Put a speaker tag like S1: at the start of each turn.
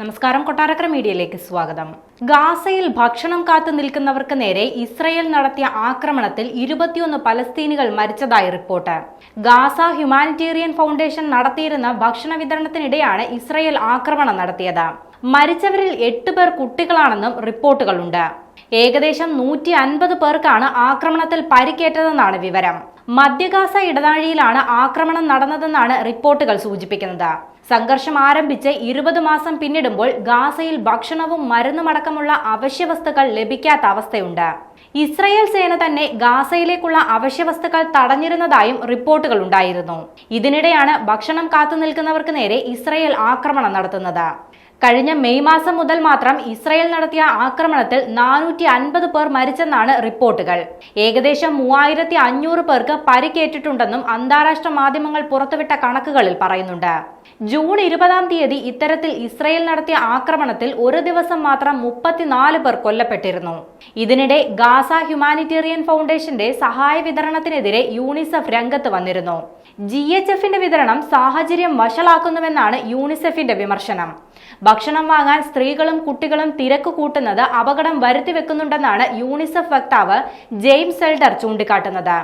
S1: നമസ്കാരം, കൊട്ടാരക്കര മീഡിയയിലേക്ക് സ്വാഗതം. ഗാസയിൽ ഭക്ഷണം കാത്തു നിൽക്കുന്നവർക്ക് നേരെ ഇസ്രയേൽ നടത്തിയ ആക്രമണത്തിൽ 21 പലസ്തീനികൾ മരിച്ചതായി റിപ്പോർട്ട്. ഗാസ ഹ്യൂമാനിറ്റേറിയൻ ഫൗണ്ടേഷൻ നടത്തിയിരുന്ന ഭക്ഷണ വിതരണത്തിനിടെയാണ് ഇസ്രയേൽ ആക്രമണം നടത്തിയത്. മരിച്ചവരിൽ 8 പേർ കുട്ടികളാണെന്നും റിപ്പോർട്ടുകളുണ്ട്. ഏകദേശം 150 പേർക്കാണ് ആക്രമണത്തിൽ പരിക്കേറ്റതെന്നാണ് വിവരം. മധ്യഗാസ ഇടനാഴിയിലാണ് ആക്രമണം നടന്നതെന്നാണ് റിപ്പോർട്ടുകൾ സൂചിപ്പിക്കുന്നത്. സംഘർഷം ആരംഭിച്ച് 20 മാസം പിന്നിടുമ്പോൾ ഗാസയിൽ ഭക്ഷണവും മരുന്നുമടക്കമുള്ള അവശ്യവസ്തുക്കൾ ലഭിക്കാത്ത അവസ്ഥയുണ്ട്. ഇസ്രയേൽ സേന തന്നെ ഗാസയിലേക്കുള്ള അവശ്യവസ്തുക്കൾ തടഞ്ഞിരുന്നതായും റിപ്പോർട്ടുകൾ ഉണ്ടായിരുന്നു. ഇതിനിടെയാണ് ഭക്ഷണം കാത്തു നിൽക്കുന്നവർക്ക് നേരെ ഇസ്രയേൽ ആക്രമണം നടത്തുന്നത്. കഴിഞ്ഞ മെയ് മാസം മുതൽ മാത്രം ഇസ്രയേൽ നടത്തിയ ആക്രമണത്തിൽ 450 പേർ മരിച്ചെന്നാണ് റിപ്പോർട്ടുകൾ. ഏകദേശം 3500 പേർക്ക് പരിക്കേറ്റിട്ടുണ്ടെന്നും അന്താരാഷ്ട്ര മാധ്യമങ്ങൾ പുറത്തുവിട്ട കണക്കുകളിൽ പറയുന്നുണ്ട്. ജൂൺ 20-ാം തീയതി ഇത്തരത്തിൽ ഇസ്രയേൽ നടത്തിയ ആക്രമണത്തിൽ ഒരു ദിവസം മാത്രം 34 പേർ കൊല്ലപ്പെട്ടിരുന്നു. ഇതിനിടെ ഗാസ ഹ്യൂമാനിറ്റേറിയൻ ഫൗണ്ടേഷന്റെ സഹായ വിതരണത്തിനെതിരെ യൂണിസെഫ് രംഗത്ത് വന്നിരുന്നു. GHFന്റെ വിതരണം സാഹചര്യം വഷളാക്കുന്നുവെന്നാണ് യൂണിസെഫിന്റെ വിമർശനം. ഭക്ഷണം വാങ്ങാൻ സ്ത്രീകളും കുട്ടികളും തിരക്ക് കൂട്ടുന്നത് അപകടം വരുത്തിവെക്കുന്നുണ്ടെന്നാണ് യൂണിസെഫ് വക്താവ് ജെയിംസ് എൽഡർ ചൂണ്ടിക്കാട്ടുന്നത്.